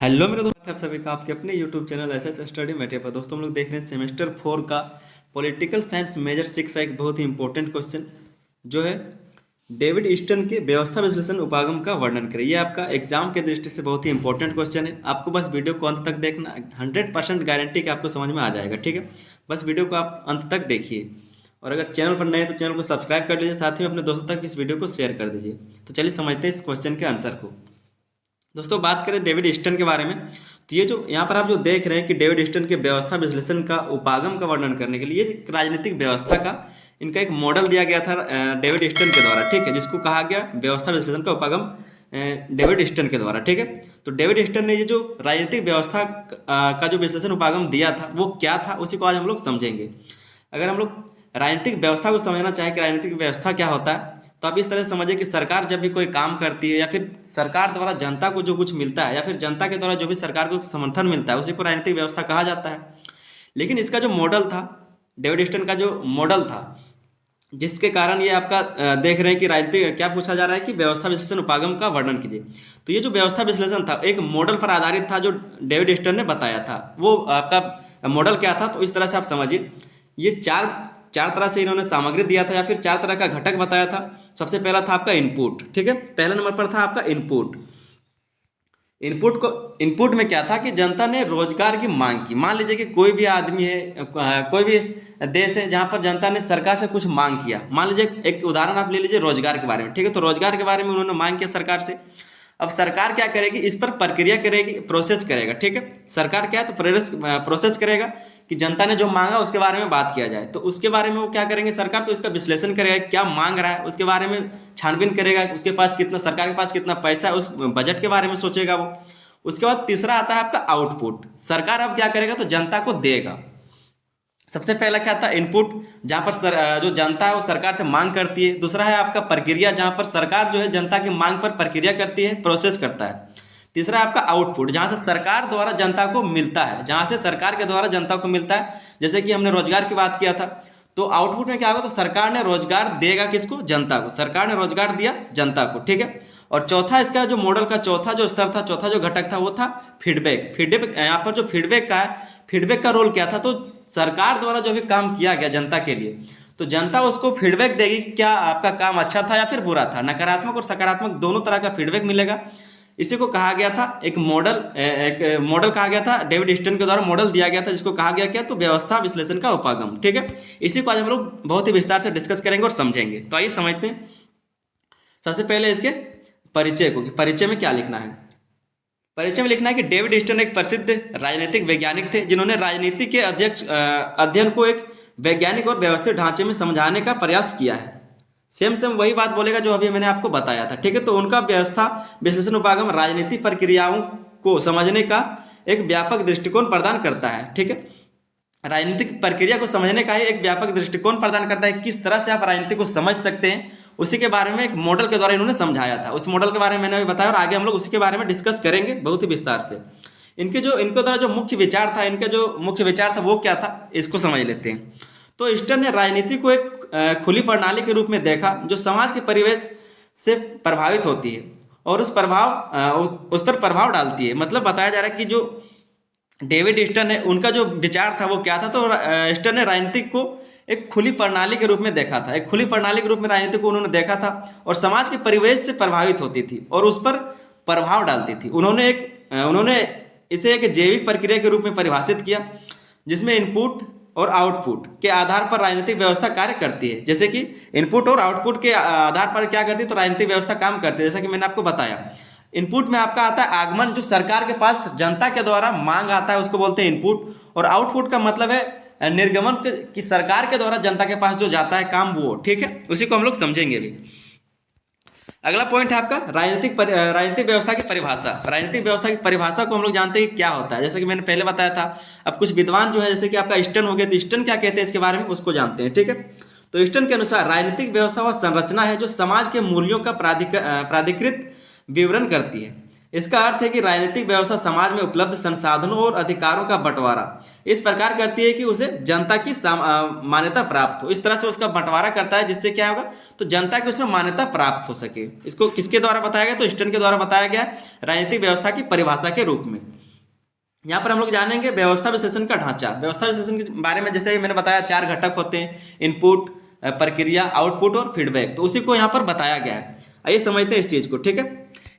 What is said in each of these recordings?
Hello मेरे दोस्त, आप सभी का आपके अपने यूट्यूब चैनल एसएस स्टडी मेटे पर। दोस्तों हम लोग देख रहे हैं सेमेस्टर 4 का पॉलिटिकल साइंस मेजर 6 का एक बहुत ही इंपॉर्टेंट क्वेश्चन जो है डेविड ईस्टन के व्यवस्था विश्लेषण उपागम का वर्णन करें। ये आपका एग्जाम के दृष्टि से बहुत ही इंपॉर्टेंट क्वेश्चन है। आपको बस वीडियो को अंत तक देखना, 100% गारंटी कि आपको समझ में आ जाएगा। ठीक है, बस वीडियो को आप अंत तक देखिए और अगर चैनल पर नए हैं तो चैनल को सब्सक्राइब कर लीजिए, साथ ही अपने दोस्तों तक इस वीडियो को शेयर कर दीजिए। तो चलिए समझते हैं इस क्वेश्चन के आंसर को। दोस्तों बात करें डेविड ईस्टन के बारे में, तो ये जो यहाँ पर आप जो देख रहे हैं कि डेविड ईस्टन के व्यवस्था विश्लेषण का उपागम का वर्णन करने के लिए एक राजनीतिक व्यवस्था का इनका एक मॉडल दिया गया था डेविड ईस्टन के द्वारा। ठीक है, जिसको कहा गया व्यवस्था विश्लेषण का उपागम डेविड ईस्टन के द्वारा। ठीक है, तो डेविड ईस्टन ने ये जो राजनीतिक व्यवस्था का जो विश्लेषण उपागम दिया था वो क्या था, उसी को आज हम लोग समझेंगे। अगर हम लोग राजनीतिक व्यवस्था को समझना चाहें कि राजनीतिक व्यवस्था क्या होता है, तो आप इस तरह से समझिए कि सरकार जब भी कोई काम करती है या फिर सरकार द्वारा जनता को जो कुछ मिलता है या फिर जनता के द्वारा जो भी सरकार को समर्थन मिलता है उसी को राजनीतिक व्यवस्था कहा जाता है। लेकिन इसका जो मॉडल था, डेविड ईस्टन का जो मॉडल था, जिसके कारण ये आपका देख रहे हैं कि राजनीतिक क्या पूछा जा रहा है कि व्यवस्था विश्लेषण उपागम का वर्णन कीजिए। तो ये जो व्यवस्था विश्लेषण था एक मॉडल पर आधारित था जो डेविड ईस्टन ने बताया था। वो आपका मॉडल क्या था, तो इस तरह से आप समझिए। ये चार तरह से इन्होंने सामग्री दिया था या फिर 4 तरह का घटक बताया था। सबसे पहला था आपका इनपुट। ठीक है, पहले नंबर पर था आपका इनपुट। इनपुट में क्या था कि जनता ने रोजगार की मांग की। मान लीजिए कि कोई भी आदमी है, कोई भी देश है जहां पर जनता ने सरकार से कुछ मांग किया। मान लीजिए एक उदाहरण आप ले लीजिए रोजगार के बारे में। ठीक है, तो रोजगार के बारे में उन्होंने मांग किया सरकार से। अब सरकार क्या करेगी, इस पर प्रक्रिया करेगी, प्रोसेस करेगा। ठीक है, सरकार क्या है तो प्रोसेस करेगा कि जनता ने जो मांगा उसके बारे में बात किया जाए। तो उसके बारे में वो क्या करेंगे सरकार, तो इसका विश्लेषण करेगा क्या मांग रहा है, उसके बारे में छानबीन करेगा, उसके पास कितना, सरकार के पास कितना पैसा है, उस बजट के बारे में सोचेगा वो। उसके बाद तीसरा आता है आपका आउटपुट। सरकार अब क्या करेगा तो जनता को देगा। सबसे पहला क्या था इनपुट, जहां पर जो जनता है वो सरकार से मांग करती है। दूसरा है आपका प्रक्रिया, जहां पर सरकार जो है जनता की मांग पर प्रक्रिया करती है, प्रोसेस करता है। तीसरा है आपका आउटपुट, जहां से सरकार द्वारा जनता को मिलता है, जहां से सरकार के द्वारा जनता को मिलता है। जैसे कि हमने रोजगार की बात किया था, तो आउटपुट में क्या होगा, तो सरकार ने रोजगार देगा किसको, जनता को। सरकार ने रोजगार दिया जनता को। ठीक है, और चौथा इसका जो मॉडल का चौथा जो स्तर था, चौथा जो घटक था वो था फीडबैक। फीडबैक यहाँ पर जो फीडबैक का है, फीडबैक का रोल क्या था, तो सरकार द्वारा जो भी काम किया गया जनता के लिए, तो जनता उसको फीडबैक देगी कि क्या आपका काम अच्छा था या फिर बुरा था। नकारात्मक और सकारात्मक दोनों तरह का फीडबैक मिलेगा। इसी को कहा गया था एक मॉडल कहा गया था, डेविड ईस्टन के द्वारा मॉडल दिया गया था, जिसको कहा गया क्या, तो व्यवस्था विश्लेषण का उपागम। ठीक है, इसी को आज हम लोग बहुत ही विस्तार से डिस्कस करेंगे और समझेंगे। तो आइए समझते हैं सबसे पहले इसके परिचय को, कि परिचय में क्या लिखना है। परिचय में लिखना है कि डेविड ईस्टन एक प्रसिद्ध राजनीतिक वैज्ञानिक थे, जिन्होंने राजनीति के अध्ययन को एक वैज्ञानिक और व्यवस्थित ढांचे में समझाने का प्रयास किया है। सेम वही बात बोलेगा जो अभी मैंने आपको बताया था। ठीक है, तो उनका व्यवस्था विश्लेषण उपागम राजनीतिक प्रक्रियाओं को समझने का एक व्यापक दृष्टिकोण प्रदान करता है। ठीक है, राजनीतिक प्रक्रिया को समझने का ही एक व्यापक दृष्टिकोण प्रदान करता है। किस तरह से आप राजनीति को समझ सकते हैं उसी के बारे में एक मॉडल के द्वारा इन्होंने समझाया था। उस मॉडल के बारे में मैंने अभी बताया और आगे हम लोग उसी के बारे में डिस्कस करेंगे बहुत ही विस्तार से। इनके द्वारा जो मुख्य विचार था, इनका जो मुख्य विचार था वो क्या था, इसको समझ लेते हैं। तो ईस्टन ने राजनीति को एक खुली प्रणाली के रूप में देखा जो समाज के परिवेश से प्रभावित होती है और उस पर प्रभाव डालती है। मतलब बताया जा रहा है कि जो डेविड ईस्टन है उनका जो विचार था वो क्या था, तो ईस्टन ने राजनीति को एक खुली प्रणाली के रूप में देखा था। एक खुली प्रणाली के रूप में राजनीति को उन्होंने देखा था और समाज के परिवेश से प्रभावित होती थी और उस पर प्रभाव डालती थी। उन्होंने इसे एक जैविक प्रक्रिया के रूप में परिभाषित किया, जिसमें इनपुट और आउटपुट के आधार पर राजनीतिक व्यवस्था कार्य करती है। जैसे कि इनपुट और आउटपुट के आधार पर क्या करती है, तो राजनीतिक व्यवस्था काम करती है। जैसा कि मैंने आपको बताया, इनपुट में आपका आता है आगमन, जो सरकार के पास जनता के द्वारा मांग आता है उसको बोलते हैं इनपुट। और आउटपुट का मतलब है निर्गमन की सरकार के द्वारा जनता के पास जो जाता है काम वो। ठीक है, उसी को हम लोग समझेंगे भी। अगला पॉइंट है आपका राजनीतिक व्यवस्था की परिभाषा। राजनीतिक व्यवस्था की परिभाषा को हम लोग जानते हैं कि क्या होता है, जैसे कि मैंने पहले बताया था। अब कुछ विद्वान जो है जैसे कि आपका ईस्टन हो गया, तो ईस्टन क्या कहते हैं इसके बारे में उसको जानते हैं। ठीक है, तो ईस्टन के अनुसार राजनीतिक व्यवस्था वह संरचना है जो समाज के मूल्यों का प्राधिकृत विवरण करती है। इसका अर्थ है कि राजनीतिक व्यवस्था समाज में उपलब्ध संसाधनों और अधिकारों का बंटवारा इस प्रकार करती है कि उसे जनता की मान्यता प्राप्त हो। इस तरह से उसका बंटवारा करता है जिससे क्या होगा, तो जनता की उसमें मान्यता प्राप्त हो सके। इसको किसके द्वारा बताया गया, तो ईस्टन के द्वारा बताया गया राजनीतिक व्यवस्था की परिभाषा के रूप में। यहाँ पर हम लोग जानेंगे व्यवस्था विश्लेषण का ढांचा। व्यवस्था विश्लेषण के बारे में जैसे मैंने बताया 4 घटक होते हैं, इनपुट, प्रक्रिया, आउटपुट और फीडबैक, तो उसी को यहाँ पर बताया गया है। आइए समझते हैं इस चीज़ को, ठीक है।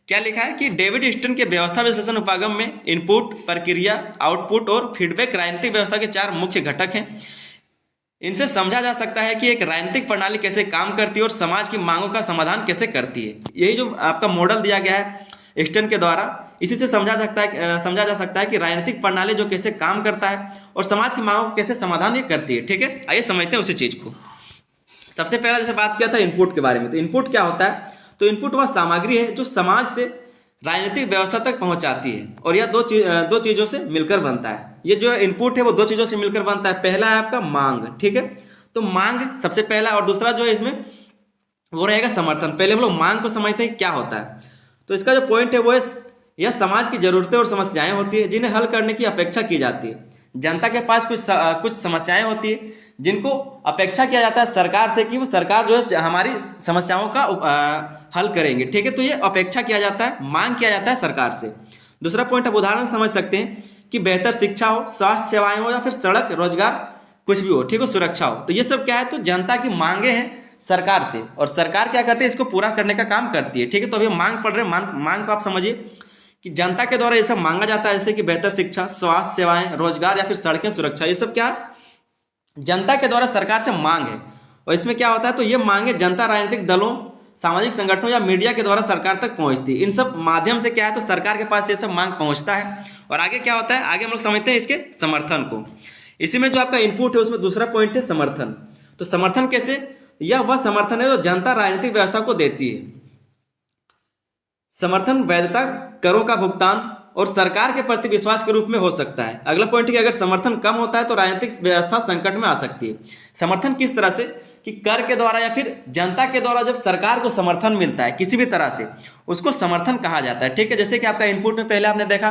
क्या लिखा है कि डेविड स्टर्न के व्यवस्था विश्लेषण उपागम में इनपुट, प्रक्रिया, आउटपुट और फीडबैक राजनीतिक व्यवस्था के 4 मुख्य घटक हैं। इनसे समझा जा सकता है कि एक राजनीतिक प्रणाली कैसे काम करती है और समाज की मांगों का समाधान कैसे करती है। यही जो आपका मॉडल दिया गया है स्टर्न के द्वारा, इसी से समझा जा सकता है कि राजनीतिक प्रणाली जो कैसे काम करता है और समाज की मांगों को कैसे समाधान ये करती है, ठीक है। आइए समझते हैं उसी चीज़ को। सबसे पहला जैसे बात किया था इनपुट के बारे में, तो इनपुट क्या होता है? तो इनपुट वह सामग्री है जो समाज से राजनीतिक व्यवस्था तक पहुंचाती है, और यह दो चीज़ों से मिलकर बनता है। ये जो इनपुट है वो 2 चीज़ों से मिलकर बनता है। पहला है आपका मांग, ठीक है, तो मांग सबसे पहला, और दूसरा जो है इसमें वो रहेगा समर्थन। पहले हम लोग मांग को समझते हैं क्या होता है। तो इसका जो पॉइंट है वो है, यह समाज की जरूरतें और समस्याएं होती है जिन्हें हल करने की अपेक्षा की जाती है। जनता के पास कुछ समस्याएं होती है जिनको अपेक्षा किया जाता है सरकार से कि वो सरकार जो है हमारी समस्याओं का हल करेंगे, ठीक है। तो ये अपेक्षा किया जाता है, मांग किया जाता है सरकार से। दूसरा पॉइंट आप उदाहरण समझ सकते हैं कि बेहतर शिक्षा हो, स्वास्थ्य सेवाएं हो, या फिर सड़क, रोजगार, कुछ भी हो, ठीक हो, सुरक्षा हो। तो ये सब क्या है? तो जनता की मांगे हैं सरकार से, और सरकार क्या करती है? इसको पूरा करने का काम करती है, ठीक है। तो अभी मांग पढ़ रहे हैं, मांग को आप समझिए कि जनता के द्वारा ये सब मांगा जाता है, जैसे कि बेहतर शिक्षा, स्वास्थ्य सेवाएं, रोजगार या फिर सड़कें, सुरक्षा, ये सब क्या जनता के द्वारा सरकार से मांग है। और इसमें क्या होता है? तो ये मांगे जनता राजनीतिक दलों, सामाजिक संगठनों या मीडिया के द्वारा सरकार तक पहुंचती है। इन सब माध्यम से क्या है? तो सरकार के पास ये सब मांग पहुंचता है। और आगे क्या होता है? आगे हम लोग समझते हैं इसके समर्थन को। इसी में जो आपका इनपुट है उसमें दूसरा पॉइंट है समर्थन। तो समर्थन कैसे? यह वह समर्थन है जो जनता राजनीतिक व्यवस्था को देती है। समर्थन वैधता, करों का भुगतान और सरकार के प्रति विश्वास के रूप में हो सकता है। अगला पॉइंट है कि अगर समर्थन कम होता है तो राजनीतिक व्यवस्था संकट में आ सकती है। समर्थन किस तरह से? कि कर के द्वारा या फिर जनता के द्वारा जब सरकार को समर्थन मिलता है किसी भी तरह से, उसको समर्थन कहा जाता है, ठीक है। जैसे कि आपका इनपुट में पहले आपने देखा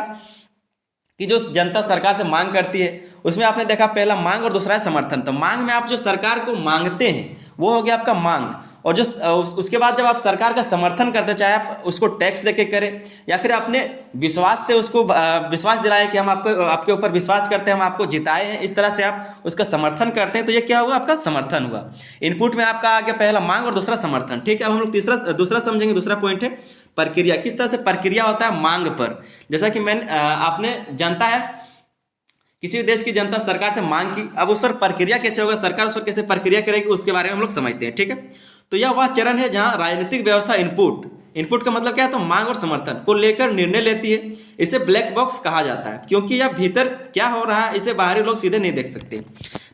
कि जो जनता सरकार से मांग करती है, उसमें आपने देखा पहला मांग और दूसरा है समर्थन। तो मांग में आप जो सरकार को मांगते हैं वो हो गया आपका मांग, और जो उसके बाद जब आप सरकार का समर्थन करते, चाहे आप उसको टैक्स देके करें या फिर अपने विश्वास से उसको विश्वास दिलाएं कि हम आपके ऊपर विश्वास करते हैं, हम आपको जिताए हैं, इस तरह से आप उसका समर्थन करते हैं, तो ये क्या हुआ? आपका समर्थन हुआ। इनपुट में आपका आ गया पहला मांग और दूसरा समर्थन, ठीक है। अब हम लोग दूसरा समझेंगे। दूसरा पॉइंट है प्रक्रिया। किस तरह से प्रक्रिया होता है मांग पर? जैसा कि आपने जनता है, किसी भी देश की जनता सरकार से मांग की, अब उस पर प्रक्रिया कैसे होगा, सरकार उस पर कैसे प्रक्रिया करेगी, उसके बारे में हम लोग समझते हैं, ठीक है। तो यह वह चरण है जहां राजनीतिक व्यवस्था इनपुट का मतलब क्या है? तो मांग और समर्थन को लेकर निर्णय लेती है। इसे ब्लैक बॉक्स कहा जाता है क्योंकि यह भीतर क्या हो रहा है इसे बाहरी लोग सीधे नहीं देख सकते।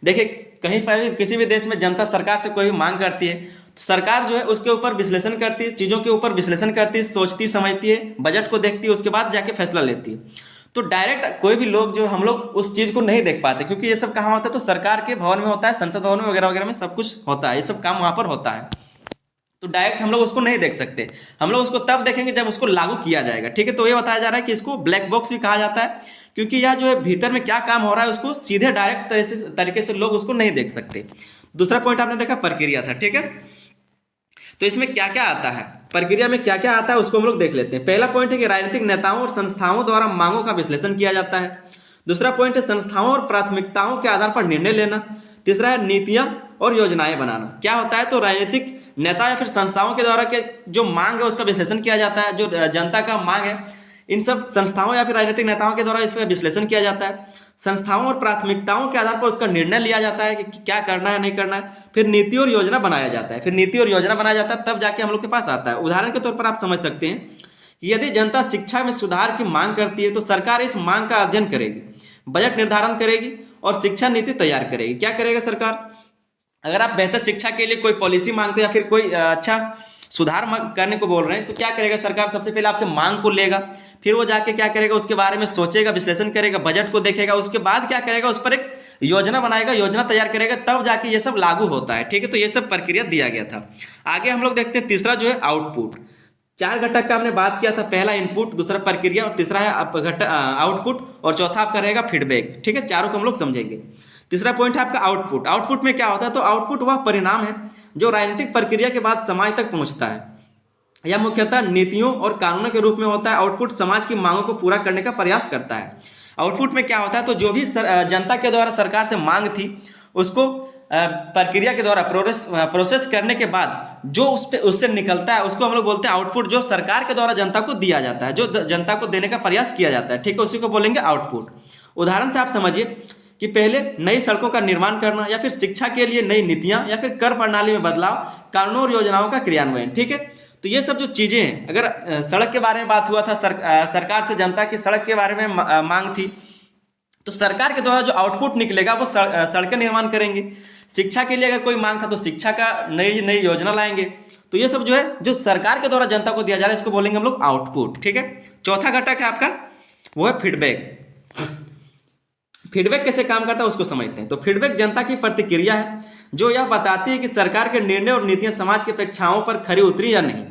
देखिए, कहीं पर किसी भी देश में जनता सरकार से कोई भी मांग करती है तो सरकार जो है उसके ऊपर विश्लेषण करती है, चीज़ों के ऊपर विश्लेषण करती है, सोचती समझती है, बजट को देखती है, उसके बाद जाके फैसला लेती है। तो डायरेक्ट कोई भी लोग जो हम लोग उस चीज़ को नहीं देख पाते, क्योंकि ये सब कहाँ होता है? तो सरकार के भवन में होता है, संसद भवन में वगैरह वगैरह में सब कुछ होता है, ये सब काम वहाँ पर होता है। तो डायरेक्ट हम लोग उसको नहीं देख सकते, हम लोग उसको तब देखेंगे जब उसको लागू किया जाएगा, ठीक है। तो ये बताया जा रहा है कि इसको ब्लैक बॉक्स भी कहा जाता है क्योंकि यह जो है भीतर में क्या काम हो रहा है उसको सीधे डायरेक्ट तरीके से लोग उसको नहीं देख सकते। दूसरा पॉइंट आपने देखा प्रक्रिया था, ठीक है। तो इसमें क्या क्या आता है, प्रक्रिया में क्या क्या आता है उसको हम लोग देख लेते हैं। पहला पॉइंट है कि राजनीतिक नेताओं और संस्थाओं द्वारा मांगों का विश्लेषण किया जाता है। दूसरा पॉइंट है संस्थाओं और प्राथमिकताओं के आधार पर निर्णय लेना। तीसरा है नीतियां और योजनाएं बनाना। क्या होता है? तो राजनीतिक नेता या फिर संस्थाओं के द्वारा के जो मांग है उसका विश्लेषण किया जाता है, जो जनता का मांग है इन सब संस्थाओं या फिर राजनीतिक नेताओं के द्वारा इसका विश्लेषण किया जाता है। संस्थाओं और प्राथमिकताओं के आधार पर उसका निर्णय लिया जाता है कि क्या करना है नहीं करना है। फिर नीति और योजना बनाया जाता है, फिर नीति और योजना बनाया जाता है, तब जाके हम लोग के पास आता है। उदाहरण के तौर पर आप समझ सकते हैं कि यदि जनता शिक्षा में सुधार की मांग करती है तो सरकार इस मांग का अध्ययन करेगी, बजट निर्धारण करेगी और शिक्षा नीति तैयार करेगी। क्या करेगा सरकार? अगर आप बेहतर शिक्षा के लिए कोई पॉलिसी मांगते हैं या फिर कोई अच्छा सुधार करने को बोल रहे हैं तो क्या करेगा सरकार? सबसे पहले आपके मांग को लेगा, फिर वो जाके क्या करेगा उसके बारे में सोचेगा, विश्लेषण करेगा, बजट को देखेगा, उसके बाद क्या करेगा उस पर एक योजना बनाएगा, योजना तैयार करेगा, तब जाके ये सब लागू होता है, ठीक है। तो ये सब प्रक्रिया दिया गया था। आगे हम लोग देखते हैं तीसरा जो है आउटपुट। 4 घटक का हमने बात किया था, पहला इनपुट, दूसरा प्रक्रिया और तीसरा है आउटपुट और चौथा आपका रहेगा फीडबैक, ठीक है। चारों को हम लोग समझेंगे। तीसरा पॉइंट है आपका आउटपुट। आउटपुट में क्या होता है? तो आउटपुट वह परिणाम है जो राजनीतिक प्रक्रिया के बाद समाज तक पहुंचता है। यह मुख्यतः नीतियों और कानूनों के रूप में होता है। आउटपुट समाज की मांगों को पूरा करने का प्रयास करता है। आउटपुट में क्या होता है, तो जो भी जनता के द्वारा सरकार से मांग थी उसको प्रक्रिया के द्वारा प्रोसेस करने के बाद जो उससे निकलता है उसको हम लोग बोलते हैं आउटपुट, जो सरकार के द्वारा जनता को दिया जाता है, जो जनता को देने का प्रयास किया जाता है, ठीक है, उसी को बोलेंगे आउटपुट। उदाहरण से आप समझिए कि पहले नई सड़कों का निर्माण करना, या फिर शिक्षा के लिए नई नीतियां, या फिर कर प्रणाली में बदलाव, कानूनों और योजनाओं का क्रियान्वयन, ठीक है। तो ये सब जो चीजें हैं, अगर सड़क के बारे में बात हुआ था, सरकार से जनता की सड़क के बारे में मांग थी, तो सरकार के द्वारा जो आउटपुट निकलेगा वो सड़कें निर्माण करेंगे। शिक्षा के लिए अगर कोई मांग था तो शिक्षा का नई नई योजना लाएंगे। तो ये सब जो है जो सरकार के द्वारा जनता को दिया जा रहा है इसको बोलेंगे हम लोग आउटपुट, ठीक है। चौथा घटक है आपका वो है फीडबैक। फीडबैक कैसे काम करता है उसको समझते हैं। तो फीडबैक जनता की प्रतिक्रिया है जो यह बताती है कि सरकार के निर्णय और नीतियां समाज की अपेक्षाओं पर खरी उतरी या नहीं।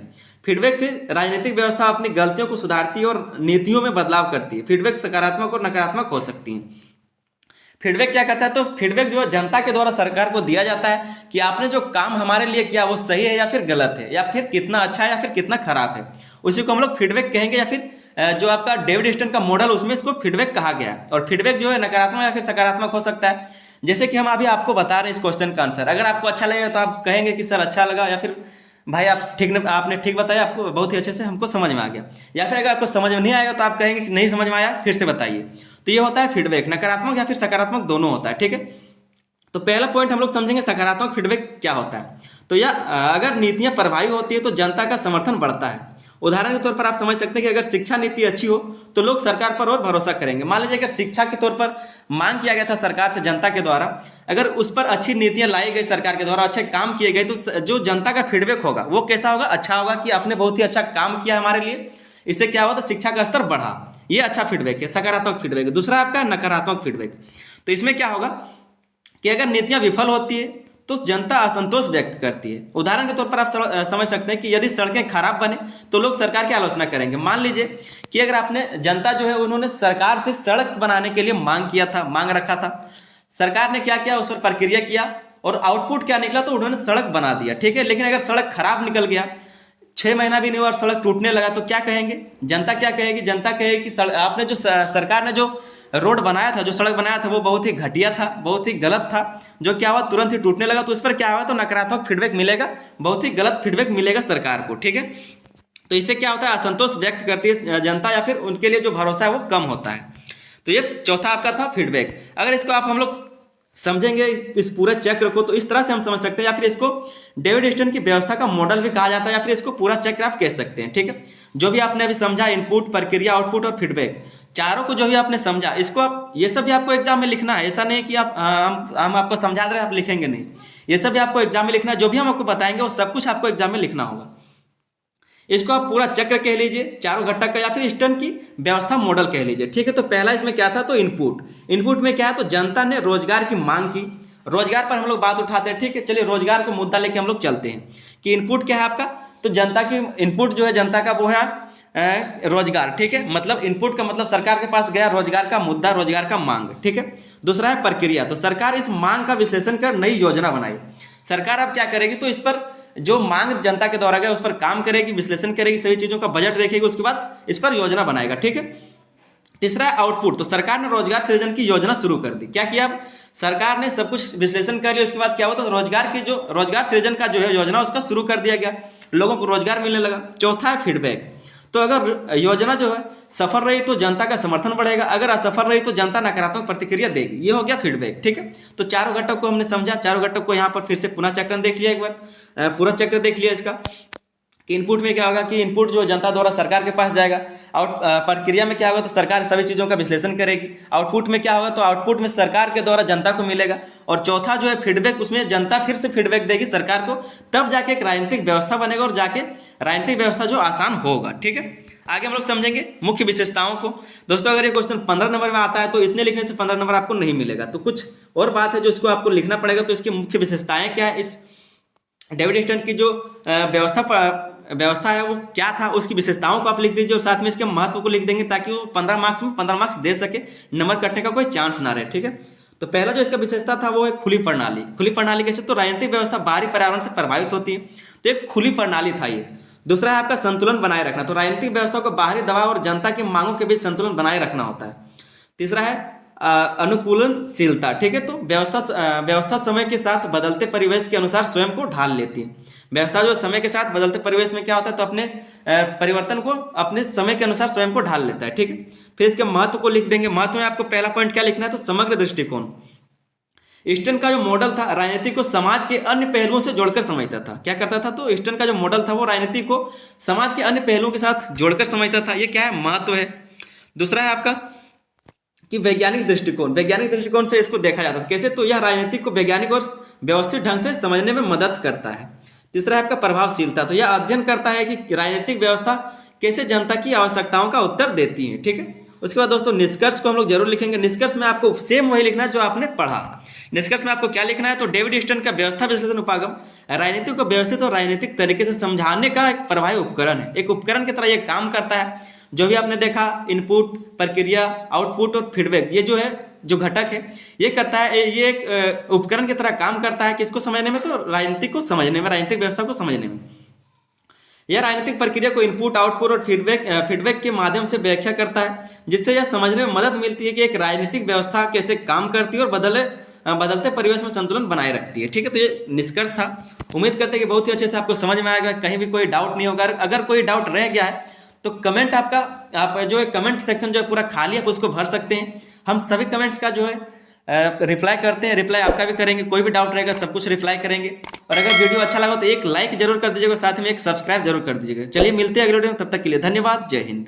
फीडबैक से राजनीतिक व्यवस्था अपनी गलतियों को सुधारती है और नीतियों में बदलाव करती है। फीडबैक सकारात्मक और नकारात्मक हो सकती है। फीडबैक क्या करता है, तो फीडबैक जो है जनता के द्वारा सरकार को दिया जाता है कि आपने जो काम हमारे लिए किया वो सही है या फिर गलत है, या फिर कितना अच्छा है या फिर कितना खराब है, उसी को हम लोग फीडबैक कहेंगे। या फिर जो आपका डेविड स्टर्न का मॉडल उसमें इसको फीडबैक कहा गया है। और फीडबैक जो है नकारात्मक या फिर सकारात्मक हो सकता है। जैसे कि हम अभी आपको बता रहे हैं इस क्वेश्चन का आंसर, अगर आपको अच्छा लगेगा तो आप कहेंगे कि सर अच्छा लगा, या फिर भाई आपने ठीक बताया, आपको बहुत ही अच्छे से हमको समझ में आ गया। या फिर अगर आपको समझ में नहीं आएगा तो आप कहेंगे कि नहीं समझ में आया, फिर से बताइए। तो ये होता है फीडबैक, नकारात्मक या फिर सकारात्मक दोनों होता है, ठीक है। तो पहला पॉइंट हम लोग समझेंगे सकारात्मक फीडबैक क्या होता है। तो यह अगर नीतियां प्रभावी होती है तो जनता का समर्थन बढ़ता है। उदाहरण के तौर पर आप समझ सकते हैं कि अगर शिक्षा नीति अच्छी हो तो लोग सरकार पर और भरोसा करेंगे। मान लीजिए अगर शिक्षा के तौर पर मांग किया गया था सरकार से जनता के द्वारा, अगर उस पर अच्छी नीतियां लाई गई सरकार के द्वारा, अच्छे काम किए गए, तो जो जनता का फीडबैक होगा वो कैसा होगा, अच्छा होगा कि आपने बहुत ही अच्छा काम किया हमारे लिए, इससे क्या हुआ, तो शिक्षा का स्तर बढ़ा। ये अच्छा फीडबैक है, सकारात्मक फीडबैक है। दूसरा आपका नकारात्मक फीडबैक। तो इसमें क्या होगा कि अगर नीतियां विफल होती है तो जनता असंतोष व्यक्त करती है। उदाहरण के तौर पर आप समझ सकते हैं कि यदि सड़कें खराब बने तो लोग सरकार की आलोचना करेंगे। मान लीजिए कि अगर आपने जनता जो है उन्होंने सरकार से सड़क बनाने के लिए मांग रखा था, सरकार ने क्या किया, उस पर प्रक्रिया किया और आउटपुट क्या निकला, तो उन्होंने सड़क बना दिया, ठीक है। लेकिन अगर सड़क खराब निकल गया, 6 महीना भी नहीं हुआ और सड़क टूटने लगा, तो क्या कहेंगे, जनता क्या कहेगी, जनता कहेगी कि आपने जो सरकार ने जो रोड बनाया था, जो सड़क बनाया था वो बहुत ही घटिया था, बहुत ही गलत था, जो क्या हुआ तुरंत ही टूटने लगा। तो इस पर क्या हुआ, तो नकारात्मक फीडबैक मिलेगा, बहुत ही गलत फीडबैक मिलेगा सरकार को, ठीक है। तो इससे क्या होता है, असंतोष व्यक्त करती है जनता, या फिर उनके लिए जो भरोसा है वो कम होता है। तो ये चौथा आपका था फीडबैक। अगर इसको हम लोग समझेंगे इस पूरे चक्र को, तो इस तरह से हम समझ सकते हैं, या फिर इसको डेविड स्टर्न की व्यवस्था का मॉडल भी कहा जाता है, या फिर इसको पूरा चक्र आप कह सकते हैं, ठीक है। जो भी आपने अभी समझा, इनपुट, प्रक्रिया, आउटपुट और फीडबैक, चारों को जो भी आपने समझा, इसको आप ये सब भी आपको एग्जाम में लिखना है। ऐसा नहीं कि आप हम आपको समझा दे रहे हैं आप लिखेंगे नहीं, ये सब भी आपको एग्जाम में लिखना है। जो भी हम आपको बताएंगे वो सब कुछ आपको एग्जाम में लिखना होगा। इसको आप पूरा चक्र कह लीजिए, चारों घटक का, या फिर स्टर्न की व्यवस्था मॉडल कह लीजिए, ठीक है। तो पहला इसमें क्या था, तो इनपुट में क्या है, तो जनता ने रोजगार की मांग की। रोजगार पर हम लोग बात उठाते हैं, ठीक है। चलिए रोजगार को मुद्दा लेके हम लोग चलते हैं कि इनपुट क्या है आपका, तो जनता की इनपुट जो है जनता का वो है रोजगार, ठीक है। मतलब इनपुट का मतलब सरकार के पास गया रोजगार का मुद्दा, रोजगार का मांग, ठीक है। दूसरा है प्रक्रिया, तो सरकार इस मांग का विश्लेषण कर नई योजना बनाई। सरकार अब क्या करेगी, तो इस पर जो मांग जनता के द्वारा गया उस पर काम करेगी, विश्लेषण करेगी, सभी चीजों का बजट देखेगी, उसके बाद इस पर योजना बनाएगा, ठीक है। तीसरा है आउटपुट, तो सरकार ने रोजगार सृजन की योजना शुरू कर दी। क्या किया, सरकार ने सब कुछ विश्लेषण कर लिया, उसके बाद क्या हुआ, तो रोजगार सृजन का जो है योजना उसका शुरू कर दिया गया, लोगों को रोजगार मिलने लगा। चौथा है फीडबैक, तो अगर योजना जो है सफल रही तो जनता का समर्थन बढ़ेगा, अगर असफल रही तो जनता नकारात्मक प्रतिक्रिया देगी। ये हो गया फीडबैक, ठीक है। तो चारों घटक को हमने समझा, चारों घटक को यहाँ पर फिर से पुनः चक्र देख लिया, एक बार पूरा चक्र देख लिया इसका। कि इनपुट में क्या होगा कि इनपुट जो जनता द्वारा सरकार के पास जाएगा, प्रक्रिया में क्या होगा, तो सरकार सभी चीज़ों का विश्लेषण करेगी। आउटपुट में क्या होगा, तो आउटपुट में सरकार के द्वारा जनता को मिलेगा। और चौथा जो है फीडबैक, उसमें जनता फिर से फीडबैक देगी सरकार को, तब जाके एक राजनीतिक व्यवस्था बनेगा और जाके राजनीतिक व्यवस्था जो आसान होगा, ठीक है। आगे हम लोग समझेंगे मुख्य विशेषताओं को। दोस्तों अगर ये क्वेश्चन 15 नंबर में आता है तो इतने लिखने से 15 नंबर आपको नहीं मिलेगा, तो कुछ और बात है जो इसको आपको लिखना पड़ेगा। तो इसकी मुख्य विशेषताएं क्या है, इस डेविड स्टर्न की जो व्यवस्था है वो क्या था, उसकी विशेषताओं को आप लिख दीजिए और साथ में इसके महत्व को लिख देंगे, ताकि वो 15 मार्क्स में 15 मार्क्स दे सके, नंबर कटने का कोई चांस ना रहे, ठीक है। तो पहला जो इसका विशेषता था वो है खुली प्रणाली। खुली प्रणाली कैसे, तो राजनीतिक व्यवस्था बाहरी पर्यावरण से प्रभावित होती है, तो एक खुली प्रणाली था ये। दूसरा है आपका संतुलन बनाए रखना, तो राजनीतिक व्यवस्था को बाहरी दबाव और जनता की मांगों के बीच संतुलन बनाए रखना होता है। तीसरा है अनुकूलनशीलता, ठीक है। तो व्यवस्था समय के साथ बदलते परिवेश के अनुसार स्वयं को ढाल लेती है। व्यवस्था जो समय के साथ बदलते परिवेश में क्या होता है, तो अपने परिवर्तन को अपने समय के अनुसार स्वयं को ढाल लेता है, ठीक है। फिर इसके महत्व को लिख देंगे। महत्व में आपको पहला पॉइंट क्या लिखना है, तो समग्र दृष्टिकोण। ईस्टर्न का जो मॉडल था राजनीति को समाज के अन्य पहलुओं से जोड़कर समझता था। क्या करता था, तो ईस्टर्न का जो मॉडल था वो राजनीति को समाज के अन्य पहलुओं के साथ जोड़कर समझता था। ये क्या है, महत्व है। दूसरा है आपका कि वैज्ञानिक दृष्टिकोण। वैज्ञानिक दृष्टिकोण से इसको देखा जाता है कैसे, तो यह राजनीति को वैज्ञानिक और व्यवस्थित ढंग से समझने में मदद करता है। तीसरा है आपका प्रभावशीलता। तो यह अध्ययन करता है कि राजनीतिक व्यवस्था कैसे जनता की आवश्यकताओं का उत्तर देती है, ठीक है। उसके बाद दोस्तों निष्कर्ष को हम लोग जरूर लिखेंगे। निष्कर्ष में आपको सेम वही लिखना है जो आपने पढ़ा। निष्कर्ष में आपको क्या लिखना है, तो डेविड ईस्टर्न का व्यवस्था विश्लेषण उपागम राजनीति को व्यवस्थित और राजनीतिक तरीके से समझाने का एक प्रभावी उपकरण है। एक उपकरण की तरह यह काम करता है। जो भी आपने देखा इनपुट, प्रक्रिया, आउटपुट और फीडबैक, ये जो है जो घटक है ये करता है, ये एक उपकरण की तरह काम करता है। किसको समझने में, तो राजनीति को समझने में, राजनीतिक व्यवस्था को समझने में। यह राजनीतिक प्रक्रिया को इनपुट, आउटपुट और फीडबैक के माध्यम से व्याख्या करता है, जिससे यह समझने में मदद मिलती है कि एक राजनीतिक व्यवस्था कैसे काम करती है और बदलते परिवेश में संतुलन बनाए रखती है, ठीक है। तो ये निष्कर्ष था। उम्मीद करते हैं कि बहुत ही अच्छे से आपको समझ में आएगा, कहीं भी कोई डाउट नहीं होगा। अगर कोई डाउट रह गया है तो कमेंट आप जो है कमेंट सेक्शन जो है पूरा खाली है, आप उसको भर सकते हैं। हम सभी कमेंट्स का जो है रिप्लाई करते हैं, रिप्लाई आपका भी करेंगे। कोई भी डाउट रहेगा सब कुछ रिप्लाई करेंगे। और अगर वीडियो अच्छा लगा तो एक लाइक जरूर कर दीजिएगा, साथ में एक सब्सक्राइब जरूर कर दीजिएगा। चलिए मिलते हैं अगले वीडियो में, तब तक के लिए धन्यवाद। जय हिंद।